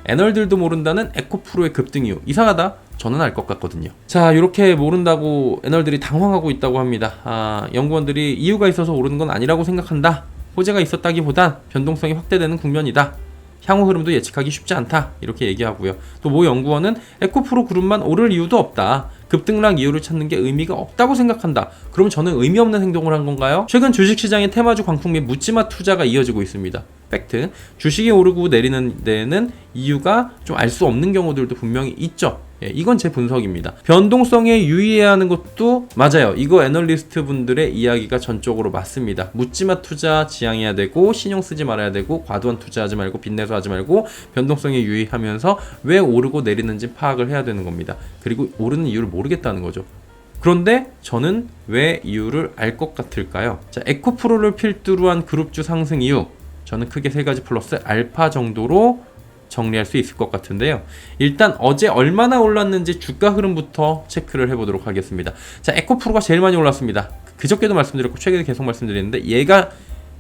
애널들도 모른다는 에코프로의 급등 이유. 이상하다? 저는 알 것 같거든요. 자, 이렇게 모른다고 애널들이 당황하고 있다고 합니다. 연구원들이 이유가 있어서 오르는 건 아니라고 생각한다. 호재가 있었다기보단 변동성이 확대되는 국면이다. 향후 흐름도 예측하기 쉽지 않다. 이렇게 얘기하고요. 또 모 연구원은 에코프로 그룹만 오를 이유도 없다. 급등락 이유를 찾는 게 의미가 없다고 생각한다. 그럼 저는 의미 없는 행동을 한 건가요? 최근 주식시장의 테마주 광풍 및 묻지마 투자가 이어지고 있습니다. 팩트. 주식이 오르고 내리는 데에는 이유가 좀 알 수 없는 경우들도 분명히 있죠. 이건 제 분석입니다. 변동성에 유의해야 하는 것도 맞아요. 이거 애널리스트 분들의 이야기가 전적으로 맞습니다. 묻지마 투자 지양해야 되고, 신용 쓰지 말아야 되고, 과도한 투자하지 말고, 빚내서 하지 말고, 변동성에 유의하면서 왜 오르고 내리는지 파악을 해야 되는 겁니다. 그리고 오르는 이유를 모르겠다는 거죠. 그런데 저는 왜 이유를 알 것 같을까요? 자, 에코프로를 필두로 한 그룹주 상승 이유, 저는 크게 세 가지 플러스 알파 정도로 정리할 수 있을 것 같은데요. 일단 어제 얼마나 올랐는지 주가 흐름부터 체크를 해보도록 하겠습니다. 자, 에코프로가 제일 많이 올랐습니다. 그저께도 말씀드렸고 최근에 계속 말씀드리는데 얘가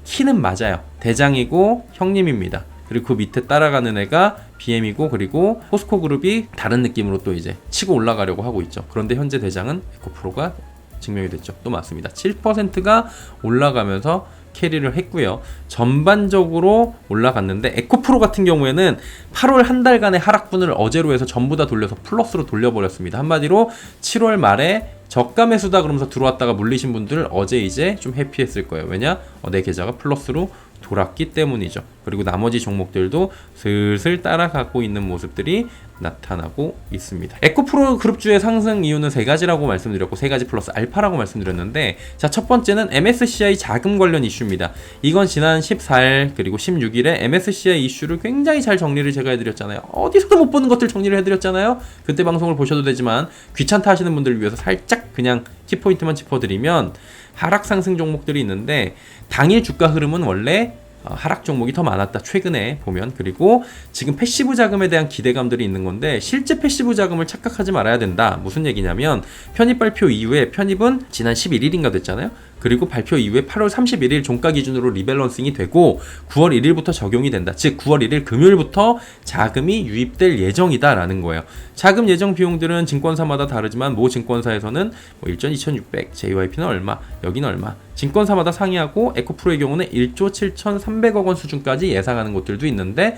키는 맞아요. 대장이고 형님입니다. 그리고 그 밑에 따라가는 애가 BM이고, 그리고 포스코 그룹이 다른 느낌으로 또 이제 치고 올라가려고 하고 있죠. 그런데 현재 대장은 에코프로가 증명이 됐죠. 또 맞습니다. 7%가 올라가면서 캐리를 했고요. 전반적으로 올라갔는데 에코프로 같은 경우에는 8월 한 달간의 하락분을 어제로 해서 전부 다 돌려서 플러스로 돌려버렸습니다. 한마디로 7월 말에 저가 매수다 그러면서 들어왔다가 물리신 분들 어제 이제 좀 해피했을 거예요. 왜냐? 내 계좌가 플러스로 돌았기 때문이죠. 그리고 나머지 종목들도 슬슬 따라가고 있는 모습들이 나타나고 있습니다. 에코프로 그룹주의 상승 이유는 세 가지라고 말씀드렸고, 세 가지 플러스 알파라고 말씀드렸는데, 자, 첫 번째는 MSCI 자금 관련 이슈입니다. 이건 지난 14일 그리고 16일에 MSCI 이슈를 굉장히 잘 정리를 제가 해드렸잖아요. 어디서도 못 보는 것들 정리를 해드렸잖아요. 그때 방송을 보셔도 되지만 귀찮다 하시는 분들을 위해서 살짝 그냥 키포인트만 짚어드리면, 하락 상승 종목들이 있는데 당일 주가 흐름은 원래 하락 종목이 더 많았다, 최근에 보면. 그리고 지금 패시브 자금에 대한 기대감들이 있는 건데, 실제 패시브 자금을 착각하지 말아야 된다. 무슨 얘기냐면, 편입 발표 이후에, 편입은 지난 11일인가 됐잖아요. 그리고 발표 이후에 8월 31일 종가 기준으로 리밸런싱이 되고 9월 1일부터 적용이 된다. 즉 9월 1일 금요일부터 자금이 유입될 예정이다라는 거예요. 자금 예정 비용들은 증권사마다 다르지만 모 증권사에서는 1조 2,600, JYP는 얼마, 여기는 얼마, 증권사마다 상이하고 에코프로의 경우는 1조 7,300억 원 수준까지 예상하는 곳들도 있는데,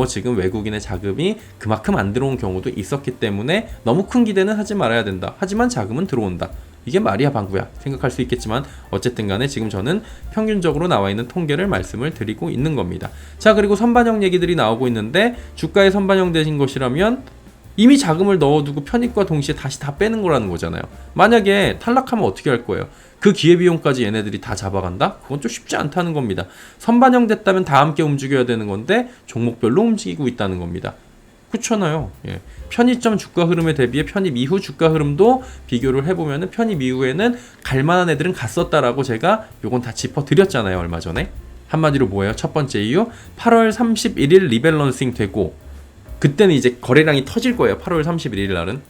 지금 외국인의 자금이 그만큼 안 들어온 경우도 있었기 때문에 너무 큰 기대는 하지 말아야 된다. 하지만 자금은 들어온다. 이게 말이야 방구야 생각할 수 있겠지만, 어쨌든 간에 지금 저는 평균적으로 나와 있는 통계를 말씀을 드리고 있는 겁니다. 자, 그리고 선반영 얘기들이 나오고 있는데, 주가에 선반영되신 것이라면 이미 자금을 넣어두고 편입과 동시에 다시 다 빼는 거라는 거잖아요. 만약에 탈락하면 어떻게 할 거예요? 그 기회비용까지 얘네들이 다 잡아간다? 그건 좀 쉽지 않다는 겁니다. 선반영됐다면 다 함께 움직여야 되는 건데 종목별로 움직이고 있다는 겁니다. 그렇잖아요. 예. 편입점 주가 흐름에 대비해 편입 이후 주가 흐름도 비교를 해보면, 편입 이후에는 갈만한 애들은 갔었다라고 제가 요건 다 짚어드렸잖아요, 얼마 전에. 한마디로 뭐예요? 첫 번째 이유, 8월 31일 리밸런싱 되고, 그때는 이제 거래량이 터질 거예요. 8월 31일 날은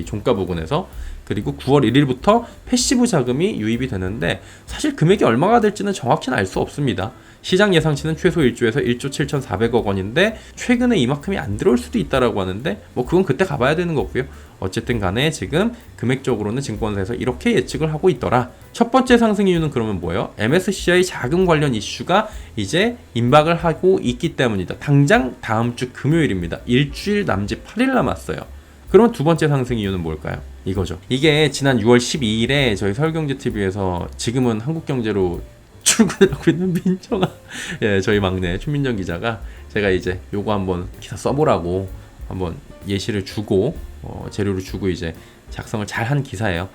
종가 부근에서. 그리고 9월 1일부터 패시브 자금이 유입이 되는데, 사실 금액이 얼마가 될지는 정확히는 알 수 없습니다. 시장 예상치는 최소 1조에서 1조 7,400억 원인데 최근에 이만큼이 안 들어올 수도 있다라고 하는데, 그건 그때 가봐야 되는 거고요. 어쨌든 간에 지금 금액적으로는 증권사에서 이렇게 예측을 하고 있더라. 첫 번째 상승 이유는 그러면 뭐예요? MSCI 자금 관련 이슈가 이제 임박을 하고 있기 때문이다. 당장 다음 주 금요일입니다. 일주일 남짓 8일 남았어요. 그러면 두 번째 상승 이유는 뭘까요? 이거죠. 이게 지난 6월 12일에 저희 서울경제TV에서 지금은 한국경제로 출근을 하고 있는 민정아, 저희 막내 최민정 기자가, 제가 이제 요거 한번 기사 써보라고 한번 예시를 주고 재료를 주고 이제 작성을 잘한 기사예요.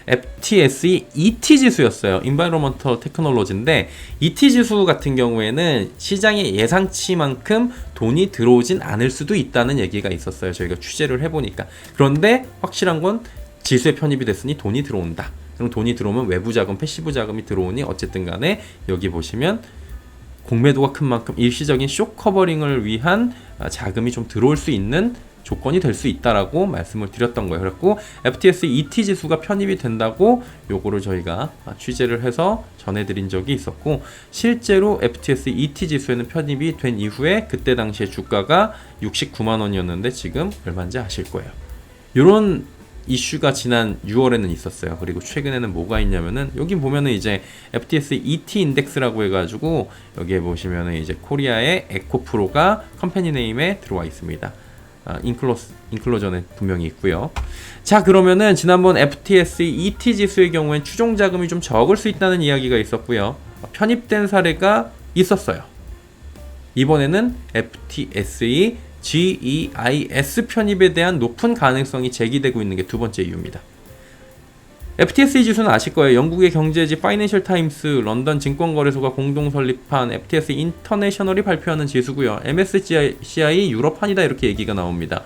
FTSE ET 지수였어요. Environmental Technology인데, ET 지수 같은 경우에는 시장의 예상치만큼 돈이 들어오진 않을 수도 있다는 얘기가 있었어요. 저희가 취재를 해보니까. 그런데 확실한 건 지수에 편입이 됐으니 돈이 들어온다. 그럼 돈이 들어오면 외부 자금, 패시브 자금이 들어오니 어쨌든 간에 여기 보시면 공매도가 큰 만큼 일시적인 쇼 커버링을 위한 자금이 좀 들어올 수 있는 조건이 될 수 있다라고 말씀을 드렸던 거예요. 그래갖고 FTSE ET 지수가 편입이 된다고 요거를 저희가 취재를 해서 전해드린 적이 있었고, 실제로 FTSE ET 지수에는 편입이 된 이후에 그때 당시에 주가가 69만 원이었는데 지금 얼마인지 아실 거예요. 요런 이슈가 지난 6월에는 있었어요. 그리고 최근에는 뭐가 있냐면은 여기 보면은 이제 FTSE ET 인덱스라고 해가지고 여기에 보시면은 이제 코리아의 에코프로가 컴퍼니 네임에 들어와 있습니다. 인클로전에 분명히 있고요. 자, 그러면은 지난번 FTSE ET 지수의 경우엔 추종 자금이 좀 적을 수 있다는 이야기가 있었고요. 편입된 사례가 있었어요. 이번에는 FTSE GEIS 편입에 대한 높은 가능성이 제기되고 있는 게 두 번째 이유입니다. FTSE 지수는 아실 거예요. 영국의 경제지 파이낸셜 타임스, 런던 증권거래소가 공동 설립한 FTSE 인터내셔널이 발표하는 지수고요. MSCI 유럽판이다 이렇게 얘기가 나옵니다.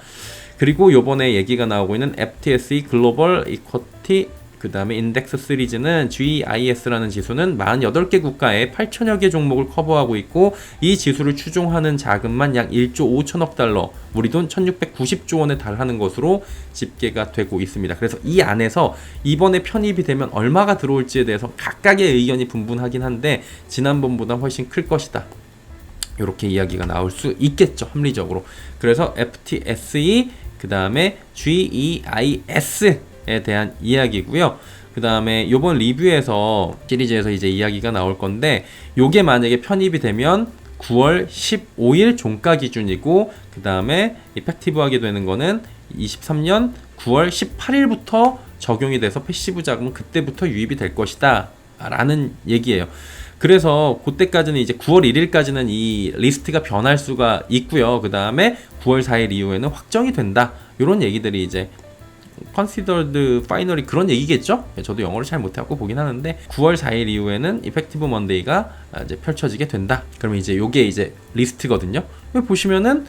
그리고 요번에 얘기가 나오고 있는 FTSE 글로벌 이쿼티 그 다음에 인덱스 시리즈는 GIS라는 지수는 48개 국가에 8천여 개 종목을 커버하고 있고, 이 지수를 추종하는 자금만 약 1조 5천억 달러, 우리 돈 1690조 원에 달하는 것으로 집계가 되고 있습니다. 그래서 이 안에서 이번에 편입이 되면 얼마가 들어올지에 대해서 각각의 의견이 분분하긴 한데 지난번보다 훨씬 클 것이다, 이렇게 이야기가 나올 수 있겠죠, 합리적으로. 그래서 FTSE 그 다음에 GEIS 에 대한 이야기고요. 그 다음에 요번 리뷰에서 시리즈에서 이제 이야기가 나올 건데, 요게 만약에 편입이 되면 9월 15일 종가 기준이고, 그 다음에 이펙티브하게 되는 거는 23년 9월 18일부터 적용이 돼서 패시브 자금은 그때부터 유입이 될 것이다 라는 얘기예요. 그래서 그때까지는 이제 9월 1일까지는 이 리스트가 변할 수가 있고요. 그 다음에 9월 4일 이후에는 확정이 된다, 이런 얘기들이 이제 considered finally 그런 얘기겠죠? 저도 영어를 잘 못해갖고 보긴 하는데 9월 4일 이후에는 effective monday가 이제 펼쳐지게 된다. 그러면 이제 요게 이제 리스트거든요. 여기 보시면은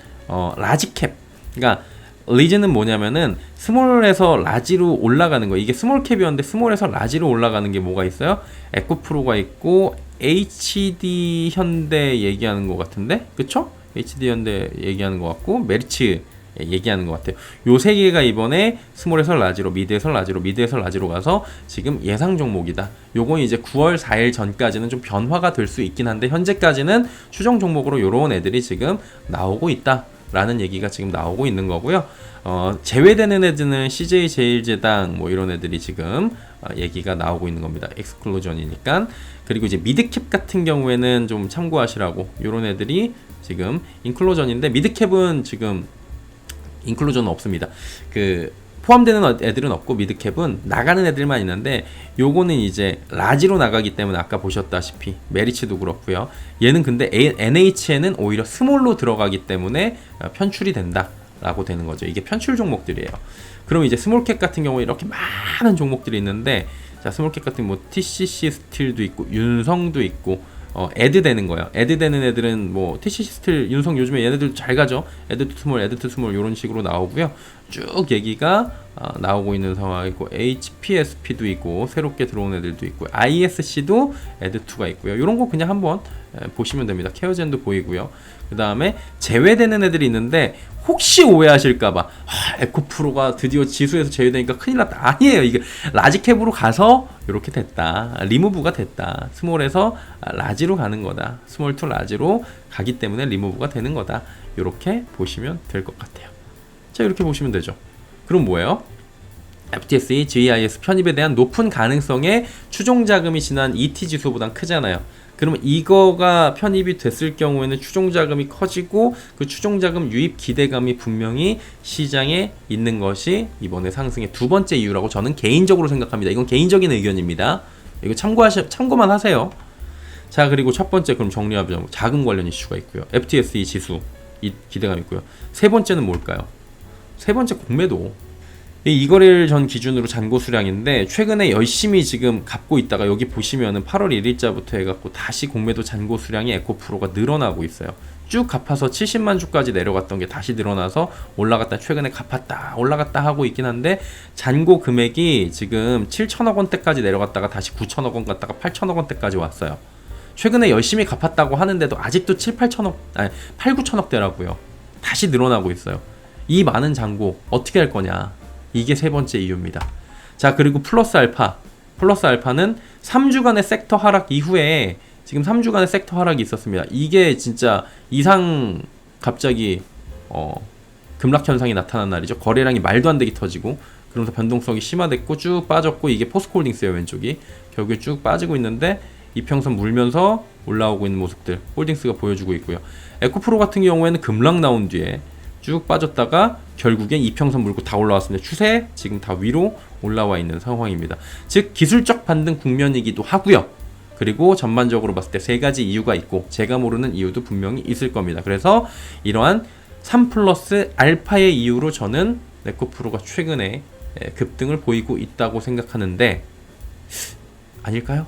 라지 캡, 그러니까 리즈는 뭐냐면은 스몰에서 라지로 올라가는 거. 이게 스몰 캡이었는데 스몰에서 라지로 올라가는 게 뭐가 있어요? 에코프로가 있고 HD 현대 얘기하는 것 같은데, 그쵸? HD 현대 얘기하는 것 같고 메리츠 얘기하는 것 같아요. 요 세 개가 이번에 스몰에서 라지로, 미드에서 라지로, 미드에서 라지로 가서 지금 예상 종목이다. 요건 이제 9월 4일 전까지는 좀 변화가 될 수 있긴 한데 현재까지는 추정 종목으로 요런 애들이 지금 나오고 있다 라는 얘기가 지금 나오고 있는 거고요. 제외되는 애들은 CJ 제일제당 뭐 이런 애들이 지금 얘기가 나오고 있는 겁니다. 엑스클루전이니까. 그리고 이제 미드캡 같은 경우에는 좀 참고하시라고, 요런 애들이 지금 인클루전인데, 미드캡은 지금 인클루전은 없습니다. 그 포함되는 애들은 없고 미드캡은 나가는 애들만 있는데, 요거는 이제 라지로 나가기 때문에 아까 보셨다시피 메리츠도 그렇고요. 얘는 근데 NHN은 오히려 스몰로 들어가기 때문에 편출이 된다라고 되는 거죠. 이게 편출 종목들이에요. 그럼 이제 스몰캡 같은 경우에 이렇게 많은 종목들이 있는데, 자, 스몰캡 같은 뭐 TCC 스틸도 있고 윤성도 있고 애드 되는 거예요. 애드 되는 애들은 뭐 TCC 스틸, 윤성 요즘에 얘네들 잘 가죠. 애드 투 스몰 이런 식으로 나오고요. 쭉 얘기가 나오고 있는 상황이고, HPSP도 있고 새롭게 들어온 애들도 있고, ISC도 애드2가 있고요. 이런 거 그냥 한번 보시면 됩니다. 케어젠도 보이고요. 그 다음에 제외되는 애들이 있는데 혹시 오해하실까봐 에코프로가 드디어 지수에서 제외되니까 큰일 났다. 아니에요. 이게 라지캡으로 가서 이렇게 됐다. 리무브가 됐다. 스몰에서 라지로 가는 거다. 스몰 투 라지로 가기 때문에 리무브가 되는 거다. 이렇게 보시면 될 것 같아요. 자, 이렇게 보시면 되죠. 그럼 뭐예요? FTSE GIS 편입에 대한 높은 가능성의 추종 자금이 지난 ET 지수보단 크잖아요. 그러면 이거가 편입이 됐을 경우에는 추종 자금이 커지고, 그 추종 자금 유입 기대감이 분명히 시장에 있는 것이 이번에 상승의 두 번째 이유라고 저는 개인적으로 생각합니다. 이건 개인적인 의견입니다. 이거 참고만 하세요. 자, 그리고 첫 번째 그럼 정리하자. 자금 관련 이슈가 있고요. FTSE 지수 기대감 있고요. 세 번째는 뭘까요? 세 번째 공매도. 이 거래일 전 기준으로 잔고 수량인데 최근에 열심히 지금 갚고 있다가 여기 보시면은 8월 1일자부터 해갖고 다시 공매도 잔고 수량이 에코프로가 늘어나고 있어요. 쭉 갚아서 70만 주까지 내려갔던 게 다시 늘어나서 올라갔다, 최근에 갚았다 올라갔다 하고 있긴 한데, 잔고 금액이 지금 7천억 원대까지 내려갔다가 다시 9천억 원 갔다가 8천억 원대까지 왔어요. 최근에 열심히 갚았다고 하는데도 아직도 8, 9천억대라고요. 다시 늘어나고 있어요. 이 많은 잔고 어떻게 할 거냐. 이게 세 번째 이유입니다. 자, 그리고 플러스 알파. 플러스 알파는 3주간의 섹터 하락 이후에 지금 3주간의 섹터 하락이 있었습니다. 이게 진짜 이상 갑자기 급락 현상이 나타난 날이죠. 거래량이 말도 안 되게 터지고 그러면서 변동성이 심화됐고 쭉 빠졌고 이게 포스코홀딩스예요. 왼쪽이 결국에 쭉 빠지고 있는데 이평선 물면서 올라오고 있는 모습들 홀딩스가 보여주고 있고요. 에코프로 같은 경우에는 급락 나온 뒤에 쭉 빠졌다가 결국엔 이평선 물고 다 올라왔습니다. 추세 지금 다 위로 올라와 있는 상황입니다. 즉 기술적 반등 국면이기도 하고요. 그리고 전반적으로 봤을 때 세 가지 이유가 있고 제가 모르는 이유도 분명히 있을 겁니다. 그래서 이러한 3 플러스 알파의 이유로 저는 에코프로가 최근에 급등을 보이고 있다고 생각하는데 아닐까요?